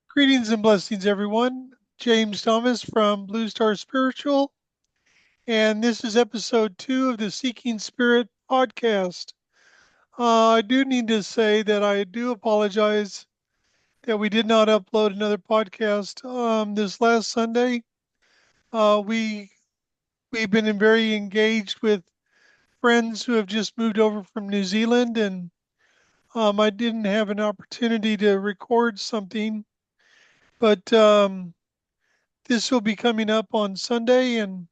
Greetings and blessings, everyone. James Thomas from Bluestar Spiritual, and this is episode 2 of the Seeking Spirit podcast. I do need to say that I do apologize that we did not upload another podcast this last Sunday. We've been very engaged with friends who have just moved over from New Zealand, and I didn't have an opportunity to record something, but this will be coming up on Sunday, and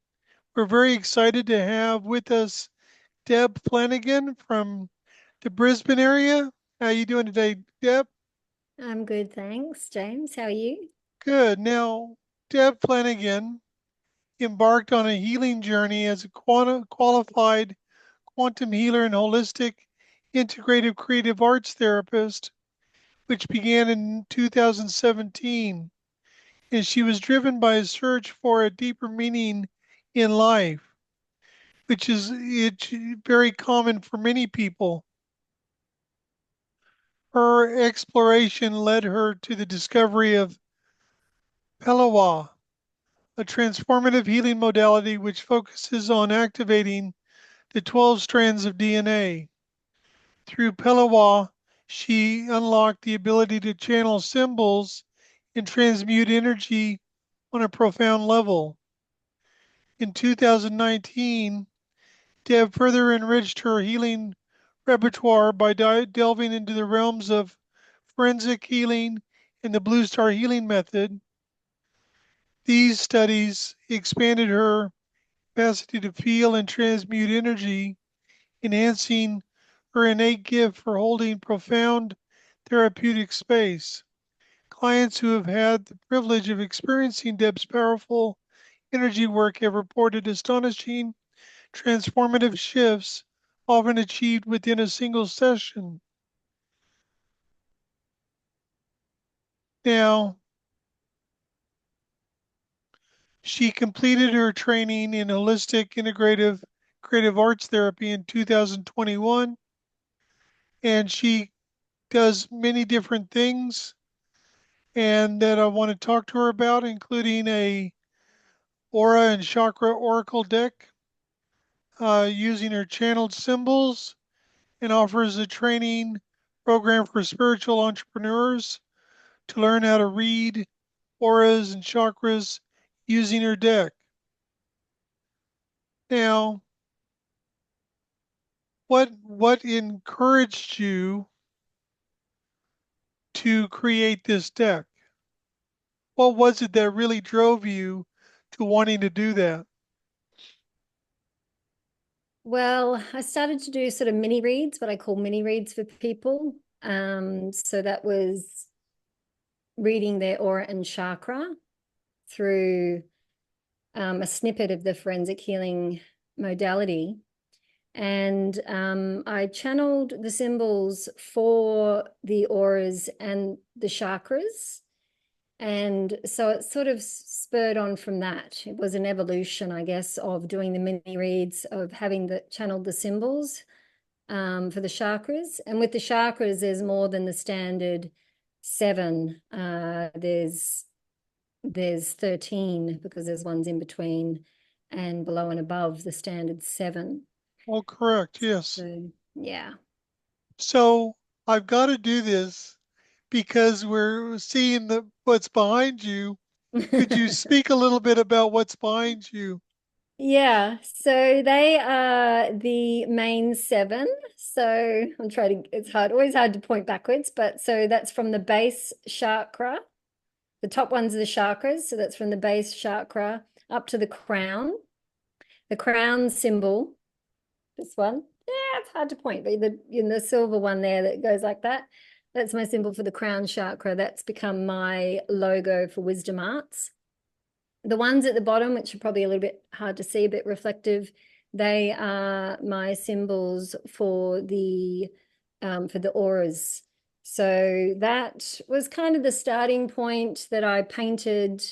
we're very excited to have with us Deb Flanagan from the Brisbane area. How you doing today, Deb? I'm good, thanks. James, how are you? Good. Now, Deb Flanagan embarked on a healing journey as a qualified quantum healer and holistic integrative creative arts therapist, which began in 2017. And she was driven by a search for a deeper meaning in life, which is it's very common for many people. Her exploration led her to the discovery of Pelawa, a transformative healing modality which focuses on activating the 12 strands of DNA. Through Pelawa, she unlocked the ability to channel symbols and transmute energy on a profound level. In 2019, Deb further enriched her healing repertoire by delving into the realms of forensic healing and the Bluestar healing method. These studies expanded her capacity to feel and transmute energy, enhancing her innate gift for holding profound therapeutic space. Clients who have had the privilege of experiencing Deb's powerful energy work have reported astonishing transformative shifts, often achieved within a single session. Now, she completed her training in holistic integrative creative arts therapy in 2021, and she does many different things and that I want to talk to her about, including a aura and chakra oracle deck, using her channeled symbols, and offers a training program for spiritual entrepreneurs to learn how to read auras and chakras using her deck. Now, what encouraged you to create this deck? What was it that really drove you to wanting to do that? Well, I started to do sort of mini reads, what I call mini reads for people. So that was reading their aura and chakra through a snippet of the forensic healing modality. And I channeled the symbols for the auras and the chakras. And so it sort of spurred on from that. It was an evolution, I guess, of doing the mini reads, of having the channeled the symbols for the chakras. And with the chakras, there's more than the standard 7. There's 13 because there's ones in between and below and above the standard 7. Oh, correct. Yes. So yeah. So I've got to do this because we're seeing what's behind you. Could you speak a little bit about what's behind you? Yeah, so they are the main 7. So I'm trying to, it's hard, always hard to point backwards, but so that's from the base chakra. The top ones are the chakras, so that's from the base chakra up to the crown. The crown symbol, this one, yeah, it's hard to point, but the silver one there that goes like that, that's my symbol for the crown chakra. That's become my logo for Wisdom Arts. The ones at the bottom, which are probably a little bit hard to see, a bit reflective, they are my symbols for the auras. So that was kind of the starting point that I painted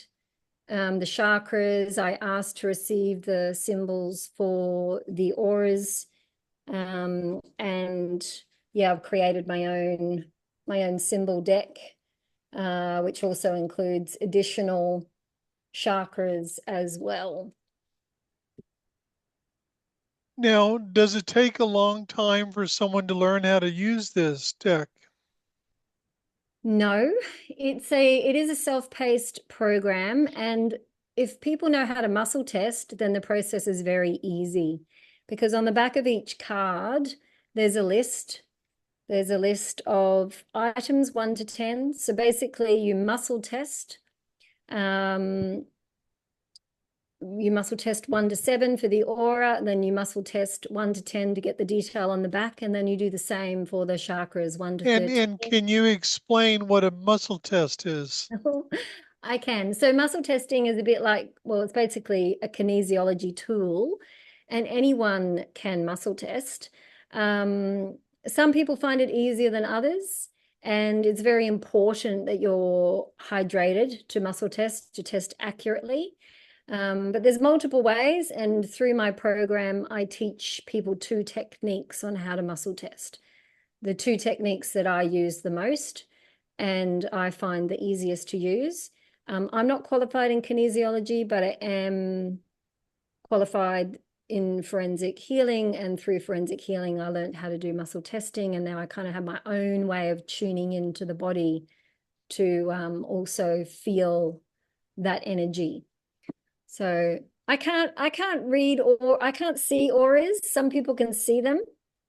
the chakras. I asked to receive the symbols for the auras, and yeah, I've created my own symbol deck which also includes additional chakras as well. Now, does it take a long time for someone to learn how to use this deck? No, it is a self-paced program, and if people know how to muscle test, then the process is very easy because on the back of each card there's a list. There's a list of items 1 to 10. So basically you muscle test. Um, you muscle test 1 to 7 for the aura, and then you muscle test 1 to 10 to get the detail on the back, and then you do the same for the chakras 1 to And 13. can you explain what a muscle test is? I can. So muscle testing is a bit like, well, it's basically a kinesiology tool, and anyone can muscle test. Some people find it easier than others, and it's very important that you're hydrated to muscle test, to test accurately. But there's multiple ways, and through my program, I teach people 2 techniques on how to muscle test. The 2 techniques that I use the most and I find the easiest to use. I'm not qualified in kinesiology, but I am qualified in forensic healing. And through forensic healing, I learned how to do muscle testing. And now I kind of have my own way of tuning into the body to also feel that energy. So I can't read or I can't see auras. Some people can see them,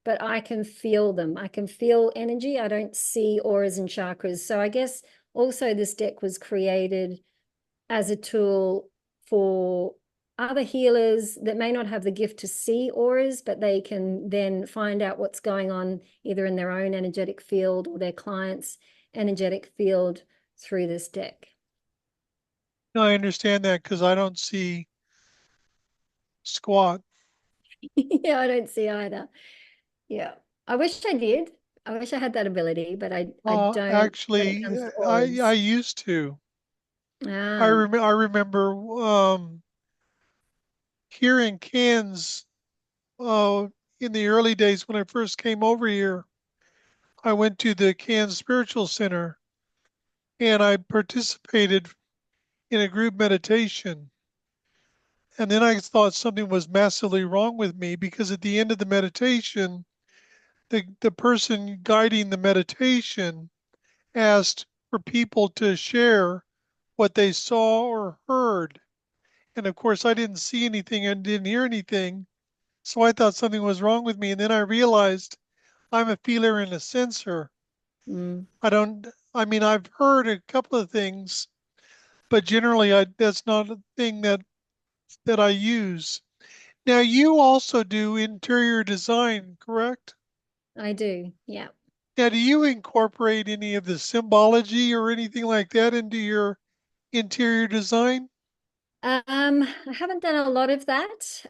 but I can feel them. I can feel energy. I don't see auras and chakras. So I guess also this deck was created as a tool for other healers that may not have the gift to see auras, but they can then find out what's going on either in their own energetic field or their client's energetic field through this deck. No, I understand that because I don't see squat. Yeah, I don't see either. Yeah. I wish I did. I wish I had that ability, but I don't when it Actually, comes to I auras. used to. Ah, I remember here in Cairns, uh, in the early days when I first came over here, I went to the Cairns Spiritual Center and I participated in a group meditation. And then I thought something was massively wrong with me because at the end of the meditation, the person guiding the meditation asked for people to share what they saw or heard. And of course, I didn't see anything and didn't hear anything. So I thought something was wrong with me. And then I realized I'm a feeler and a sensor. mm, I don't, I mean, I've heard a couple of things, but generally that's not a thing that I use. Now, you also do interior design, correct? I do. Yeah. Now, do you incorporate any of the symbology or anything like that into your interior design? I haven't done a lot of that.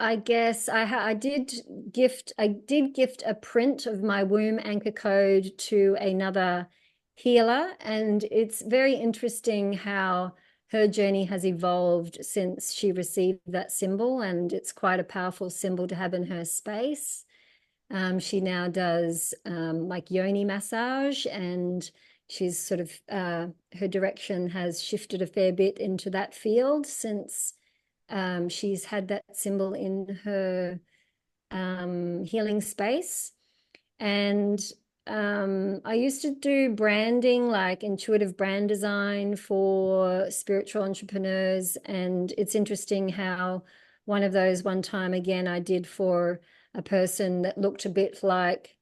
I guess I did gift a print of my womb anchor code to another healer, and it's very interesting how her journey has evolved since she received that symbol, and it's quite a powerful symbol to have in her space. She now does like yoni massage, and she's sort of her direction has shifted a fair bit into that field since she's had that symbol in her healing space. And I used to do branding, like intuitive brand design for spiritual entrepreneurs. And it's interesting how one of those one time again I did for a person that looked a bit like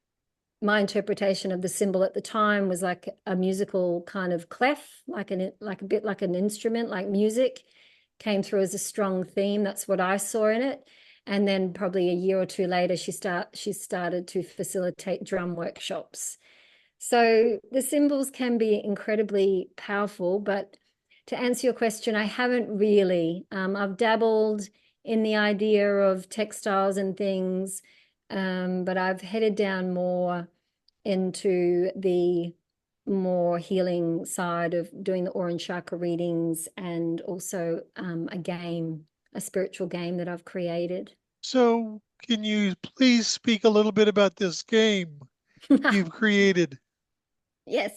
my interpretation of the symbol at the time was like a musical kind of clef, like a bit like an instrument, like music came through as a strong theme. That's what I saw in it. And then probably a year or two later, she started to facilitate drum workshops. So the symbols can be incredibly powerful, but to answer your question, I haven't really. I've dabbled in the idea of textiles and things, but I've headed down more into the more healing side of doing the orange chakra readings and also a spiritual game that I've created. So, can you please speak a little bit about this game you've created? Yes,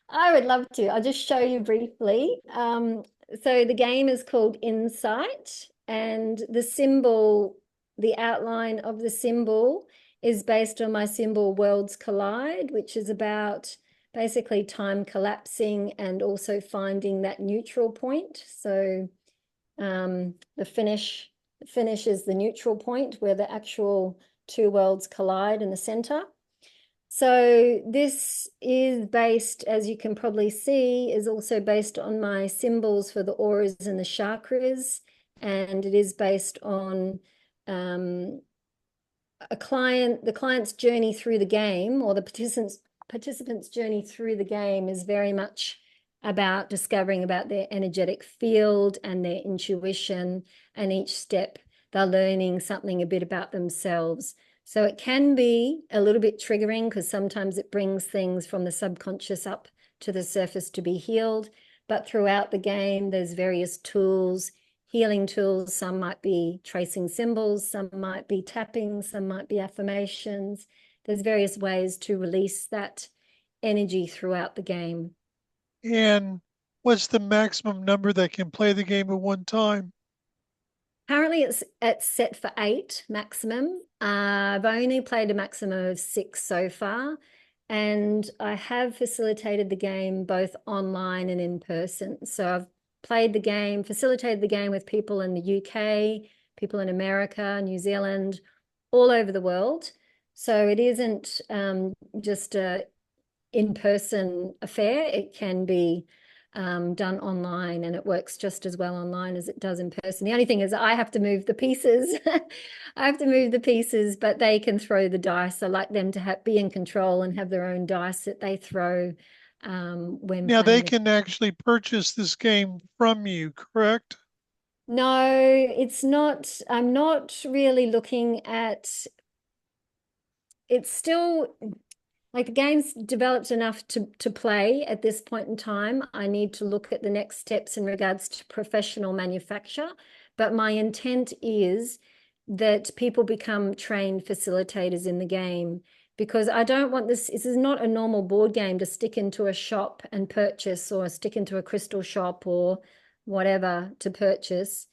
I would love to. I'll just show you briefly. So the game is called Insight, and the symbol, the outline of the symbol is based on my symbol Worlds Collide, which is about basically time collapsing and also finding that neutral point. So the finish is the neutral point where the actual two worlds collide in the center. So this is based, as you can probably see, is also based on my symbols for the auras and the chakras, and it is based on the client's journey through the game, or the participants' journey through the game is very much about discovering about their energetic field and their intuition, and each step they're learning something a bit about themselves. So it can be a little bit triggering because sometimes it brings things from the subconscious up to the surface to be healed. But throughout the game, there's various tools, healing tools. Some might be tracing symbols, some might be tapping, some might be affirmations. There's various ways to release that energy throughout the game. And what's the maximum number that can play the game at one time? Currently, it's set for 8 maximum. I've only played a maximum of 6 so far, and I have facilitated the game both online and in person. So I've facilitated the game with people in the UK, people in America, New Zealand, all over the world. So it isn't just a in-person affair. It can be done online, and it works just as well online as it does in person. The only thing is I have to move the pieces. I have to move the pieces, but they can throw the dice. I like them to be in control and have their own dice that they throw when Now they playing the. can actually purchase this game from you, correct? No, it's not. I'm not really looking at. It's still like the game's developed enough to play at this point in time. I need to look at the next steps in regards to professional manufacture. But my intent is that people become trained facilitators in the game, because I don't want this is not a normal board game to stick into a shop and purchase, or stick into a crystal shop or whatever to purchase.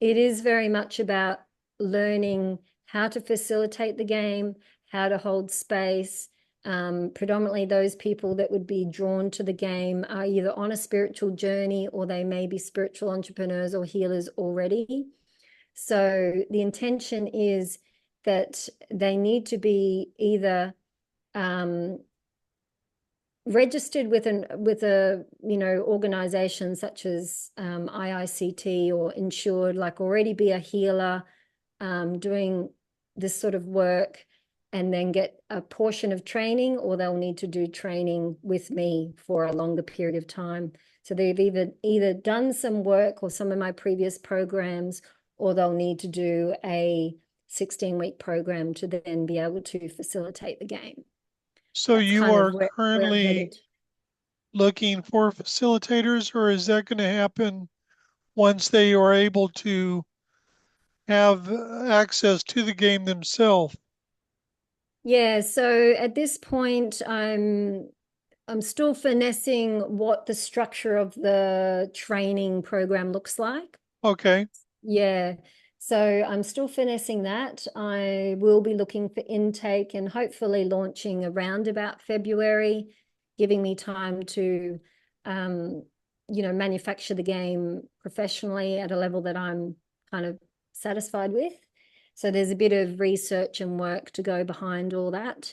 It is very much about learning how to facilitate the game, how to hold space. Predominantly those people that would be drawn to the game are either on a spiritual journey, or they may be spiritual entrepreneurs or healers already. So the intention is that they need to be either registered with a organization such as IICT, or insured, like already be a healer doing this sort of work, and then get a portion of training, or they'll need to do training with me for a longer period of time. So they've either done some work or some of my previous programs, or they'll need to do a 16-week program to then be able to facilitate the game. So That's you kind of are where I'm currently headed. looking for facilitators, or is that going to happen once they are able to have access to the game themselves? Yeah, so at this point, I'm still finessing what the structure of the training program looks like. Okay. Yeah, so I'm still finessing that. I will be looking for intake and hopefully launching around about February, giving me time to, manufacture the game professionally at a level that I'm kind of satisfied with. So there's a bit of research and work to go behind all that.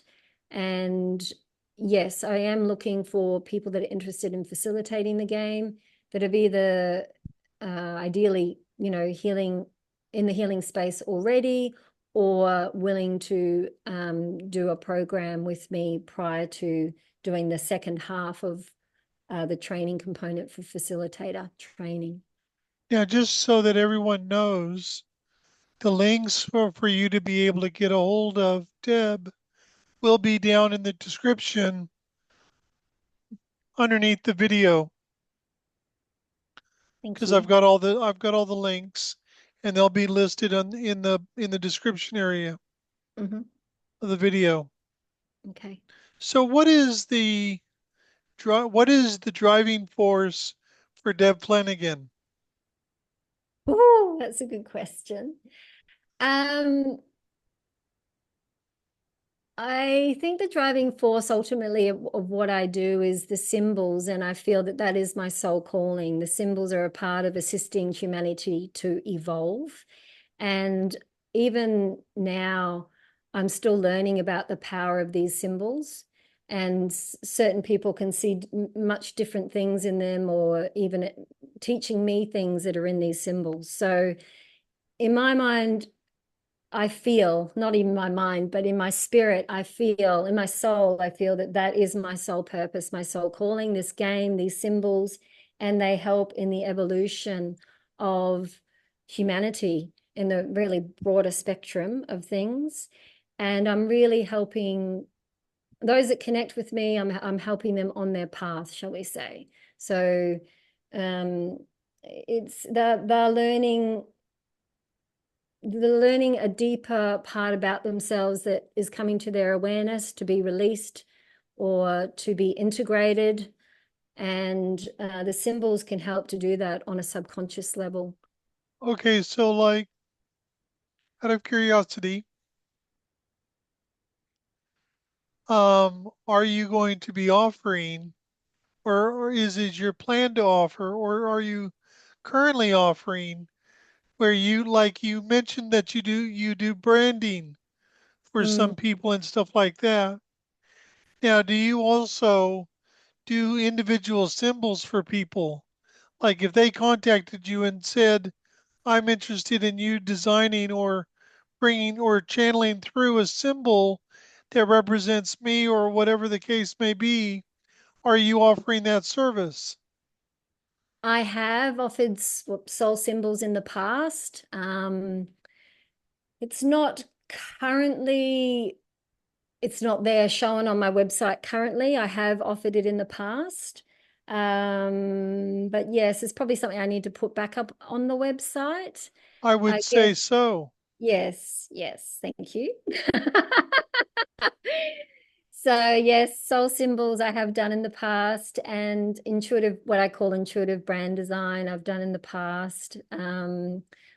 And yes, I am looking for people that are interested in facilitating the game, that have either ideally, healing in the healing space already, or willing to do a program with me prior to doing the second half of the training component for facilitator training. Now, just so that everyone knows, the links for you to be able to get a hold of Deb will be down in the description underneath the video, Thank because you. I've got all the links, and they'll be listed in the description area Mm-hmm. of the video. Okay. So what is the what is the driving force for Deb Flanagan? Oh, that's a good question. Um, I think the driving force ultimately of what I do is the symbols, and I feel that that is my soul calling. The symbols are a part of assisting humanity to evolve. And even now, I'm still learning about the power of these symbols. And certain people can see much different things in them, or even teaching me things that are in these symbols. So, in my mind, I feel, not in my mind, but in my spirit, I feel, in my soul, I feel that that is my soul purpose, my soul calling, this game, these symbols, and they help in the evolution of humanity in the really broader spectrum of things. And I'm really helping those that connect with me, I'm helping them on their path, shall we say. So um, it's they're learning a deeper part about themselves that is coming to their awareness to be released or to be integrated. And the symbols can help to do that on a subconscious level. Okay, so like out of curiosity, are you going to be offering, or is it your plan to offer, or are you currently offering where you like you mentioned that you do branding for Mm. some people and stuff like that. Now, do you also do individual symbols for people? Like if they contacted you and said, I'm interested in you designing or bringing or channeling through a symbol that represents me or whatever the case may be, are you offering that service? I have offered soul symbols in the past. It's not currently, it's not there showing on my website currently. I have offered it in the past. But yes, it's probably something I need to put back up on the website. I I would say guess, so. yes, yes, thank you. So yes, soul symbols I have done in the past, and intuitive, what I call intuitive brand design, I've done in the past,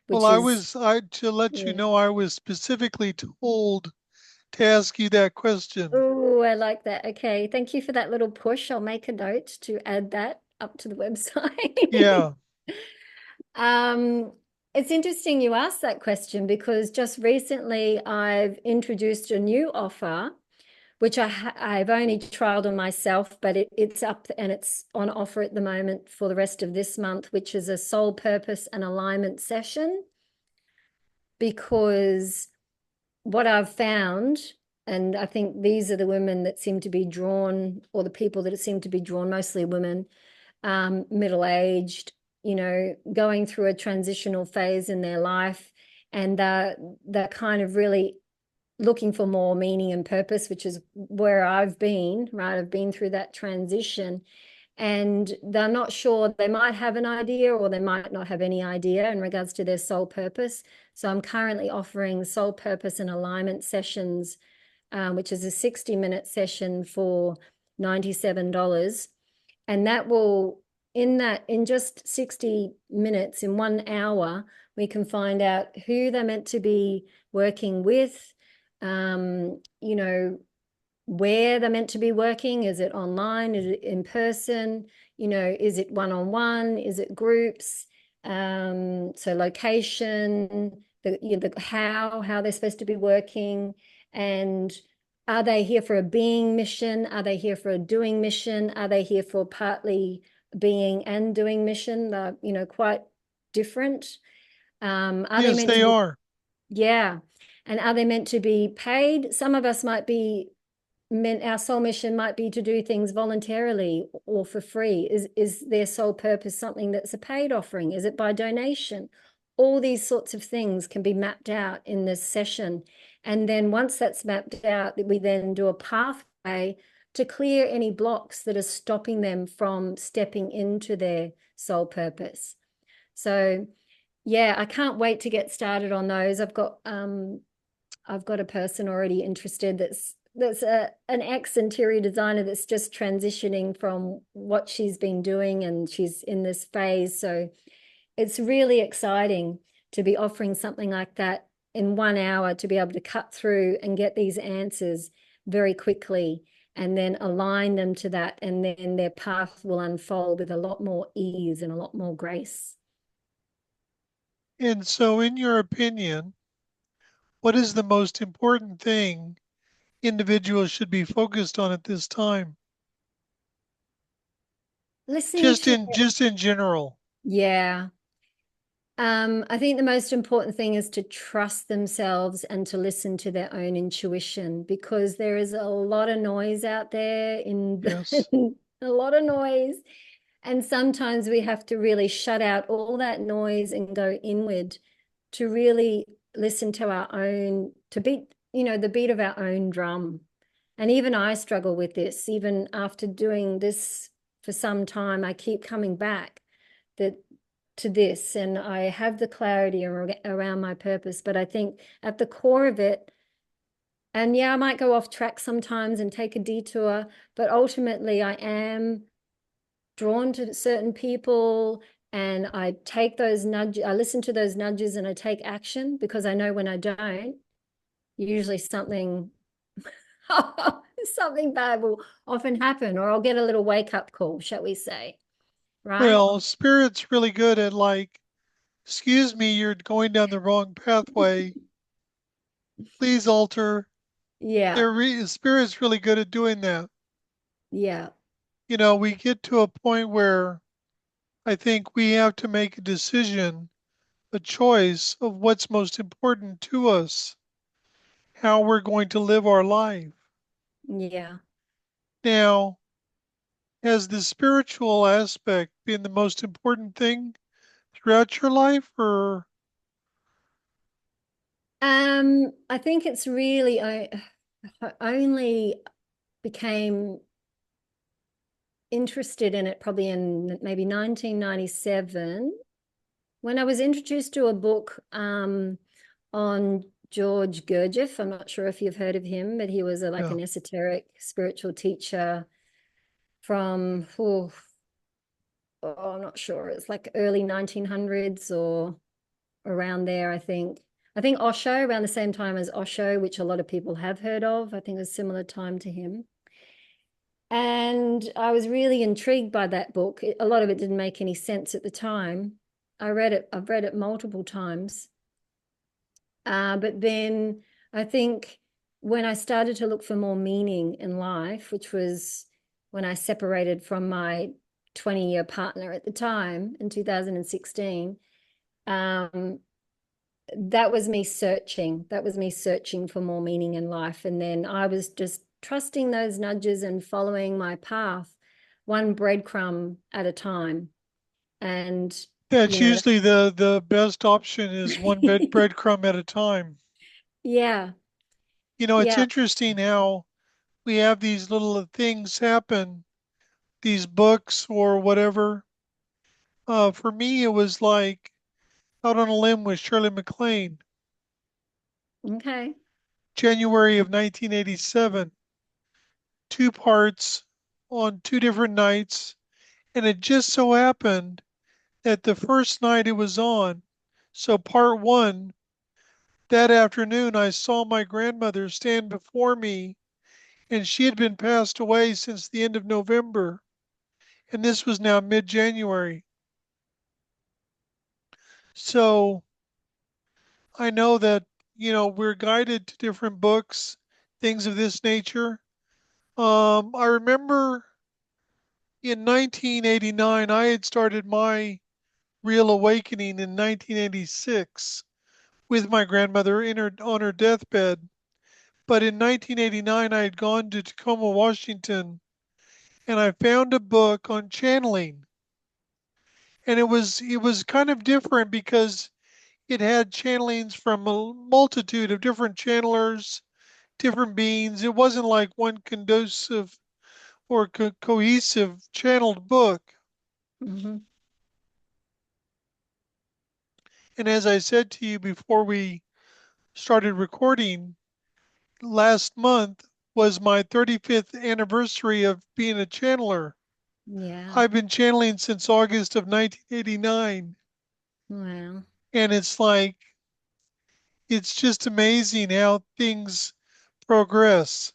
Well, which is, I to let you yeah. know, I was specifically told to ask you that question. Oh, I like that. Okay, thank you for that little push. I'll make a note to add that up to the website. Yeah, Um, it's interesting you asked that question because just recently I've introduced a new offer, which I've only trialed on myself, but it's up and it's on offer at the moment for the rest of this month, which is a soul purpose and alignment session. Because what I've found, and I think these are the women that seem to be drawn, or the people that seem to be drawn, mostly women, middle-aged, going through a transitional phase in their life, and they're kind of really looking for more meaning and purpose, which is where I've been, right? I've been through that transition, and they're not sure. They might have an idea or they might not have any idea in regards to their soul purpose. So I'm currently offering soul purpose and alignment sessions, which is a 60-minute session for $97. And that will, in just 60 minutes, in 1 hour, we can find out who they're meant to be working with, um, you know, where they're meant to be working. Is it online? Is it in person? Is it one-on-one? Is it groups? So location, the how they're supposed to be working, and are they here for a being mission? Are they here for a doing mission? Are they here for partly being and doing mission? They're, quite different. Are they yes, meant they to be, are. yeah. And are they meant to be paid? Some of us might be meant our soul mission might be to do things voluntarily or for free. Is their sole purpose something that's a paid offering? Is it by donation? All these sorts of things can be mapped out in this session. And then once that's mapped out, we then do a pathway to clear any blocks that are stopping them from stepping into their soul purpose. So yeah, I can't wait to get started on those. I've got a person already interested that's that's an ex-interior designer that's just transitioning from what she's been doing, and she's in this phase. So it's really exciting to be offering something like that in 1 hour, to be able to cut through and get these answers very quickly and then align them to that. And then their path will unfold with a lot more ease and a lot more grace. And so, in your opinion, what is the most important thing individuals should be focused on at this time? Listening Just to, in general. yeah. I think the most important thing is to trust themselves and to listen to their own intuition, because there is a lot of noise out there in Yes. a lot of noise. And sometimes we have to really shut out all that noise and go inward to really listen to our own, to beat, the beat of our own drum. And even I struggle with this. Even after doing this for some time, I keep coming back that to this, and I have the clarity around my purpose. But I think at the core of it, and yeah, I might go off track sometimes and take a detour, but ultimately I am drawn to certain people, and I take those nudges, I listen to those nudges and I take action, because I know when I don't, usually something something bad will often happen, or I'll get a little wake up call, shall we say, right? Well, Spirit's really good at like, excuse me, you're going down the wrong pathway. Please alter. Yeah, Spirit's really good at doing that. yeah, We get to a point where I think we have to make a decision, a choice of what's most important to us, how we're going to live our life. yeah. Now, has the spiritual aspect been the most important thing throughout your life, or I think it's really, I only became interested in it probably in maybe 1997, when I was introduced to a book on George Gurdjieff. I'm not sure if you've heard of him, but he was like yeah? an esoteric spiritual teacher from, I'm not sure, it's like early 1900s or around there, I think. I think Osho, around the same time as Osho, which a lot of people have heard of. I think it was a similar time to him. And I was really intrigued by that book. A lot of it didn't make any sense at the time. I've read it multiple times. But then I think when I started to look for more meaning in life, which was when I separated from my 20-year partner at the time in 2016, um, that was me searching. That was me searching for more meaning in life. And then I was just trusting those nudges and following my path, one breadcrumb at a time. And, That's you know, usually the best option is one breadcrumb at a time. yeah, It's yeah, interesting how we have these little things happen, these books or whatever. For me, it was like Out on a Limb with Shirley MacLaine, okay. January of 1987, two parts on two different nights. And it just so happened that the first night it was on, so part one, that afternoon, I saw my grandmother stand before me, and she had been passed away since the end of November. And this was now mid January. So I know that, we're guided to different books, things of this nature. I remember in 1989, I had started my real awakening in 1986 with my grandmother on her deathbed. But in 1989, I had gone to Tacoma, Washington, and I found a book on channeling. And it was kind of different because it had channelings from a multitude of different channelers, different beings. It wasn't like one conducive or cohesive channeled book. Hmm. And as I said to you before we started recording last month, was my 35th anniversary of being a channeler. Yeah. I've been channeling since August of 1989. Wow. And it's like, it's just amazing how things progress.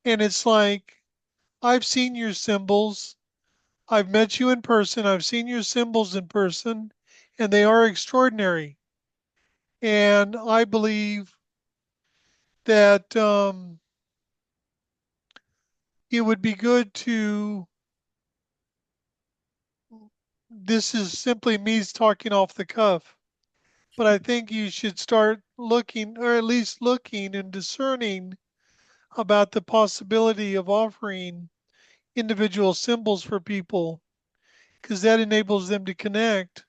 And it's like, I've seen your symbols. I've met you in person. I've seen your symbols in person, and they are extraordinary. And I believe that it would be good to, this is simply me talking off the cuff, but I think you should start looking, or at least looking and discerning about the possibility of offering individual symbols for people, because that enables them to connect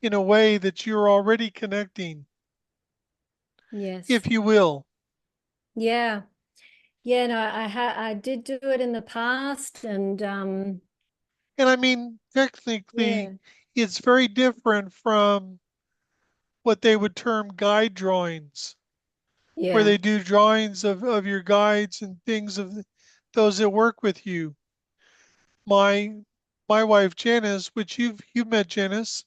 in a way that you're already connecting, Yes. if you will. Yeah. Yeah, no, I did do it in the past and And I mean, technically, yeah. it's very different from what they would term guide drawings, where Yeah. they do drawings of your guides and things of those that work with you. My my wife Janice, which you've met Janice,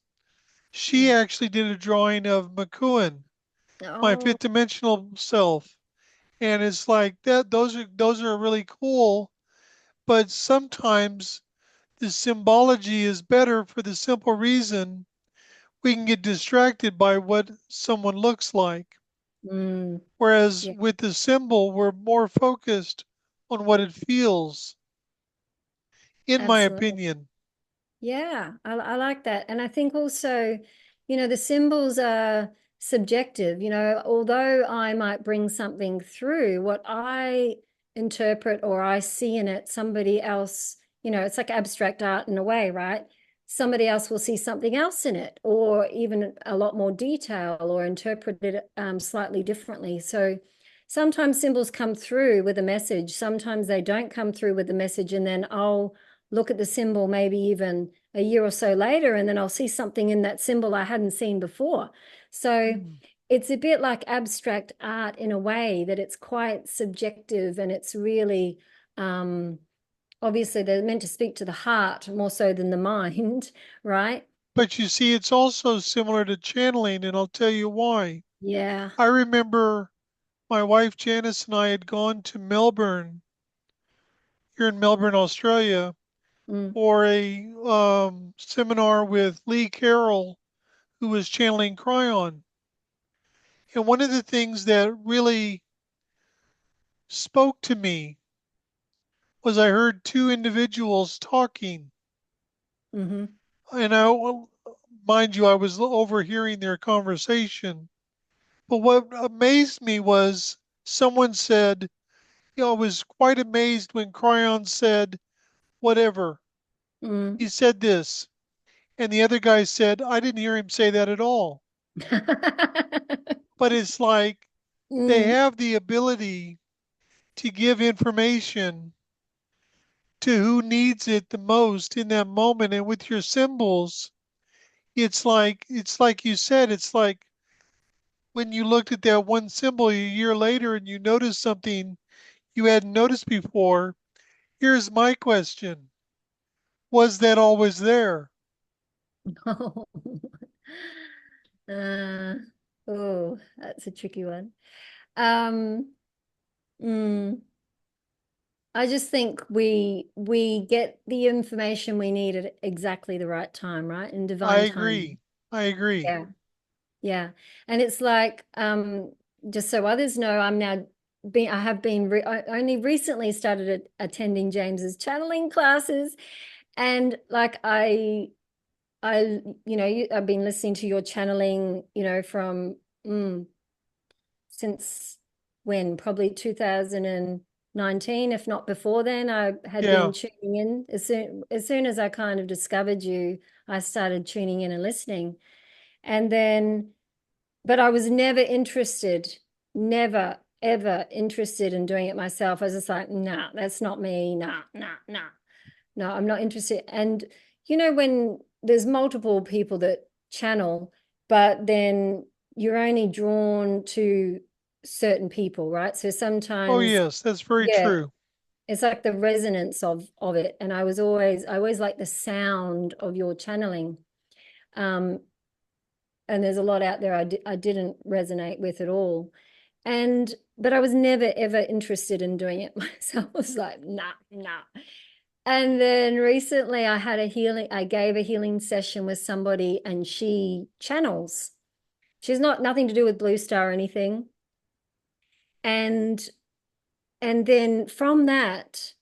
she Yeah. actually did a drawing of McCoon, my Oh, fifth dimensional self. And it's like that those are really cool, but sometimes the symbology is better for the simple reason we can get distracted by what someone looks like. mm, Whereas yeah, with the symbol, we're more focused on what it feels, in my absolutely. opinion. Yeah, I like that. And I think also, the symbols are subjective. Although I might bring something through, what I interpret or I see in it, somebody else, it's like abstract art in a way, right? Somebody else will see something else in it, or even a lot more detail, or interpret it slightly differently. So sometimes symbols come through with a message, sometimes they don't come through with the message, and then I'll look at the symbol maybe even a year or so later, and then I'll see something in that symbol I hadn't seen before. So Mm. it's a bit like abstract art in a way that it's quite subjective and it's really obviously they're meant to speak to the heart more so than the mind, right? But you see, it's also similar to channeling, and I'll tell you why. Yeah. I remember my wife Janice and I had gone to Melbourne, here in Melbourne, Australia, Mm, for a seminar with Lee Carroll, who was channeling Cryon. And one of the things that really spoke to me was I heard two individuals talking. mm-hmm. And mind you, I was overhearing their conversation. But what amazed me was someone said, I was quite amazed when Cryon said, whatever. Mm. He said this. And the other guy said, I didn't hear him say that at all. But it's like they Mm. have the ability to give information to who needs it the most in that moment. And with your symbols, it's like you said, it's like when you looked at that one symbol a year later and you noticed something you hadn't noticed before. Here's my question. Was that always there? Uh, oh, that's a tricky one. Um, mm, I just think we get the information we need at exactly the right time, right? In I divine agree. timing. I agree. Yeah. Yeah. And it's like just so others know, I have been I only recently started attending James's channeling classes, and like I've been listening to your channeling, from mm, since when? Probably 2019, if not before then. I had Yeah. been tuning in as soon as I kind of discovered you, I started tuning in and listening. And then, but I was never interested, never ever interested in doing it myself. I was just like, nah, that's not me. Nah, nah, nah. No, I'm not interested. And when there's multiple people that channel, but then you're only drawn to certain people, right? So Oh, sometimes, yes, that's very yeah, true. it's like the resonance of it. And I always like the sound of your channeling. Um, and there's a lot out there I didn't resonate with at all. And but I was never ever interested in doing it myself. I was like, nah, nah. And then recently I gave a healing session with somebody and she channels. She's not nothing to do with Bluestar or anything. And and then from that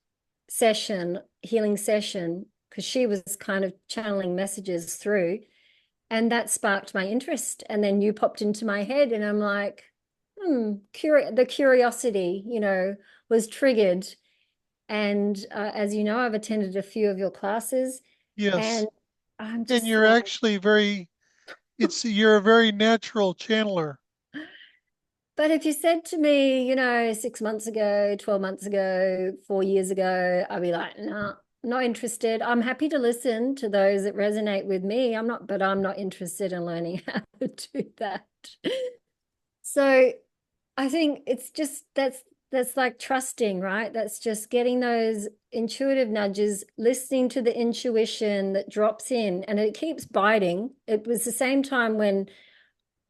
healing session, because she was kind of channeling messages through, and that sparked my interest. And then you popped into my head, and I'm like, the curiosity, was triggered. And as you know, I've attended a few of your classes, Yes. and I'm And just you're like, actually you're a very natural channeler. but if you said to me, 6 months ago, 12 months ago, 4 years ago, I'd be like, no, nah, not interested. I'm happy to listen to those that resonate with me. But I'm not interested in learning how to do that. So I think it's just that's like trusting, right? That's just getting those intuitive nudges, listening to the intuition that drops in, and it keeps biting. It was the same time when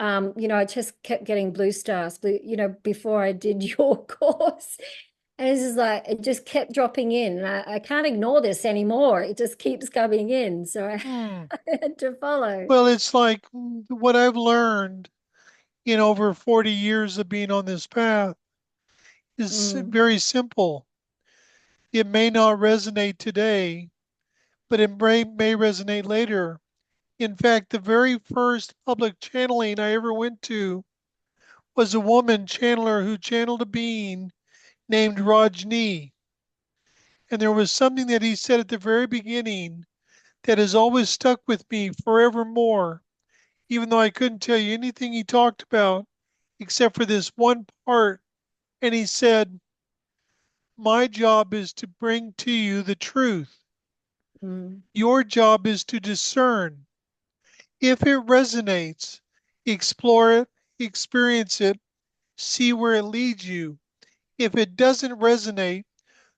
I just kept getting blue stars, before I did your course. And it's just like it just kept dropping in. And I can't ignore this anymore. It just keeps coming in. So I Hmm. had to follow. Well, it's like what I've learned in over 40 years of being on this path is Mm, very simple. It may not resonate today, but it may resonate later. In fact, the very first public channeling I ever went to was a woman channeler who channeled a being named Rajni. And there was something that he said at the very beginning that has always stuck with me forevermore, even though I couldn't tell you anything he talked about except for this one part. And he said, my job is to bring to you the truth. mm, Your job is to discern. If it resonates, explore it, experience it, see where it leads you. If it doesn't resonate,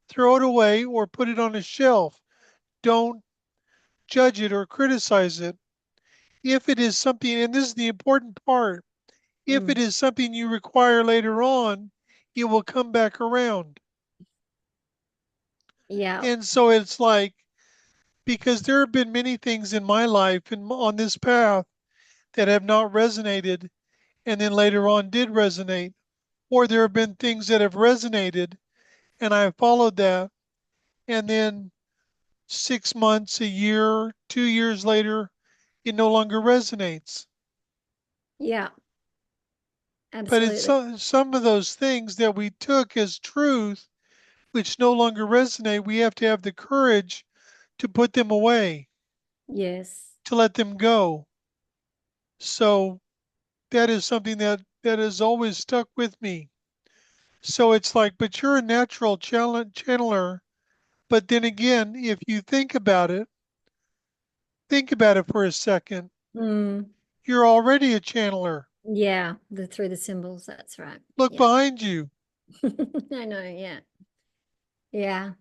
throw it away or put it on a shelf. Don't judge it or criticize it. If it is something, and this is the important part, if it mm. is something you require later on, it will come back around. Yeah. And so it's like, because there have been many things in my life and on this path that have not resonated and then later on did resonate, or there have been things that have resonated and I have followed that, and then 6 months, a year, 2 years later, it no longer resonates. Yeah. But it's Absolutely. some of those things that we took as truth, which no longer resonate, we have to have the courage to put them away, Yes. to let them go. So that is something that has always stuck with me. So it's like, but you're a natural channeler. But then again, if you think about it for a second, Mm. you're already a channeler. Yeah. Through the symbols. That's right. Look Yeah. behind you. I know. Yeah. Yeah.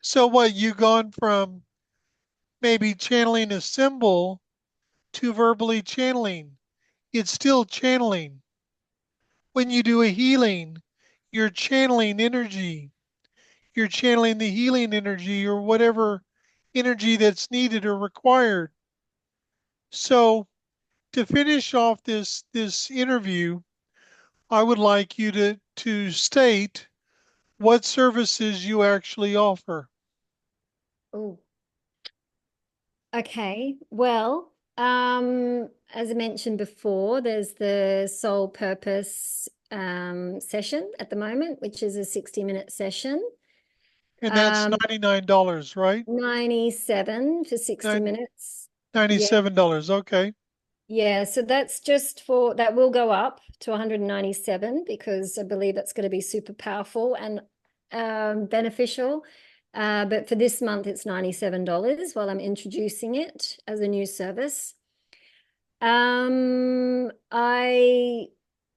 So what, you gone from maybe channeling a symbol to verbally channeling? It's still channeling. When you do a healing, you're channeling energy. You're channeling the healing energy or whatever energy that's needed or required. So to finish off this interview, I would like you to state what services you actually offer. Oh, okay. Well, as I mentioned before, there's the soul purpose session at the moment, which is a 60-minute session. And that's Um, $99, right? 97 for 60 Nine, minutes. Yeah. $97. Okay. Yeah, so that's just for that will go up to 197 because I believe that's going to be super powerful and beneficial. But for this month, it's $97 while I'm introducing it as a new service. I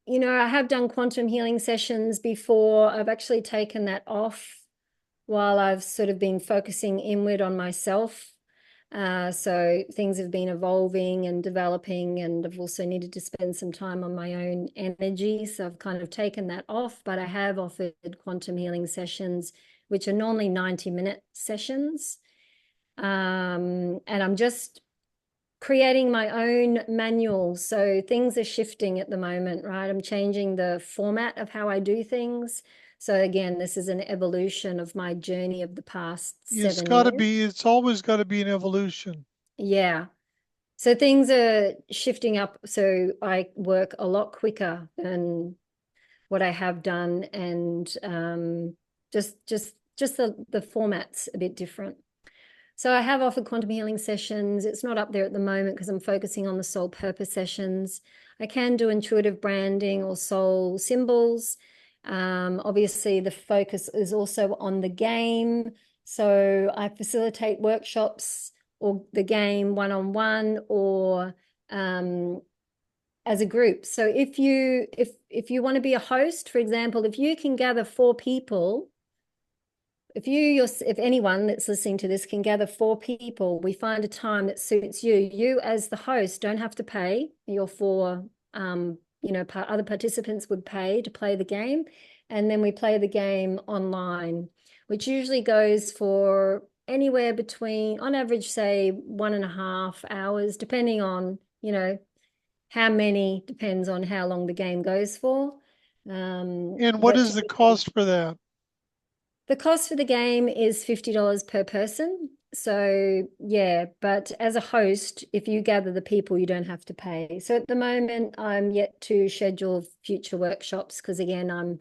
I have done quantum healing sessions before. I've actually taken that off while I've sort of been focusing inward on myself. So things have been evolving and developing, and I've also needed to spend some time on my own energy. So I've kind of taken that off, but I have offered quantum healing sessions, which are normally 90-minute sessions. And I'm just creating my own manual. So things are shifting at the moment, right? I'm changing the format of how I do things. So again, this is an evolution of my journey of the past It's 7 got to years. be, it's always got to be an evolution. Yeah. So things are shifting up. So I work a lot quicker than what I have done, and just the format's a bit different. So I have offered quantum healing sessions. It's not up there at the moment because I'm focusing on the soul purpose sessions. I can do intuitive branding or soul symbols. Obviously, the focus is also on the game. So I facilitate workshops or the game one-on-one or as a group. So if you want to be a host, for example, if you can gather 4 people, if anyone that's listening to this can gather 4 people, we find a time that suits you. You as the host don't have to pay. Your 4 other participants would pay to play the game, and then we play the game online, which usually goes for anywhere between, on average, say 1.5 hours, depending on how many, depends on how long the game goes for. And what But is the typically, cost for that? the cost for the game is $50 per person. So, yeah, but as a host, if you gather the people, you don't have to pay. So at the moment, I'm yet to schedule future workshops because again, I'm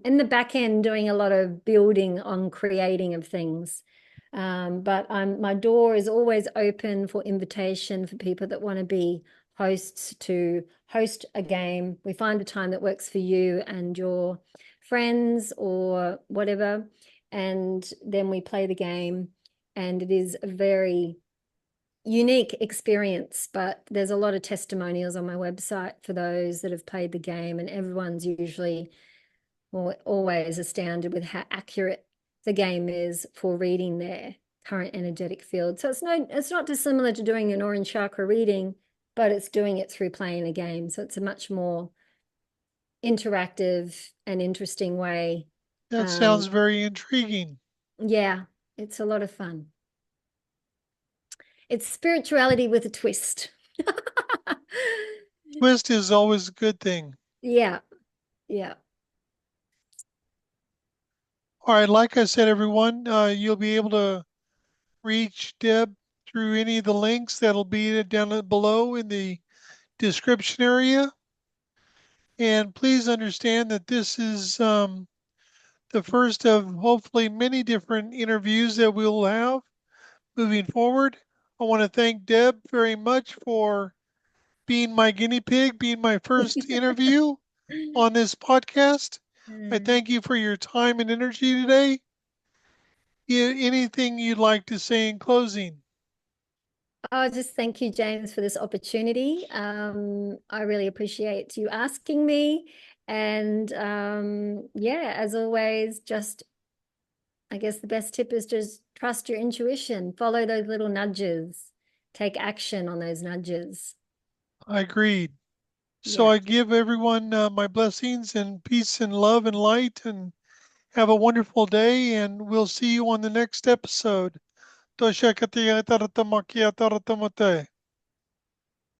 in the back end doing a lot of building on creating of things. But my door is always open for invitation for people that want to be hosts to host a game. We find a time that works for you and your friends or whatever, and then we play the game. And it is a very unique experience, but there's a lot of testimonials on my website for those that have played the game, and everyone's usually or always astounded with how accurate the game is for reading their current energetic field. So it's not dissimilar to doing an orange chakra reading, but it's doing it through playing a game. So it's a much more interactive and interesting way. That Um, sounds very intriguing. yeah, it's a lot of fun. It's spirituality with a twist. Twist is always a good thing. Yeah, yeah. All right, like I said, everyone, you'll be able to reach Deb through any of the links that'll be down below in the description area. And please understand that this is the first of hopefully many different interviews that we'll have moving forward. I want to thank Deb very much for being my guinea pig, being my first interview on this podcast. I Mm. thank you for your time and energy today. Anything you'd like to say in closing? Oh, just thank you, James, for this opportunity. I really appreciate you asking me. And yeah, as always, just I guess the best tip is just trust your intuition, follow those little nudges, take action on those nudges. I agreed. So Yeah. I give everyone my blessings and peace and love and light, and have a wonderful day. And we'll see you on the next episode. Tosha katiya taratama kia taratamate.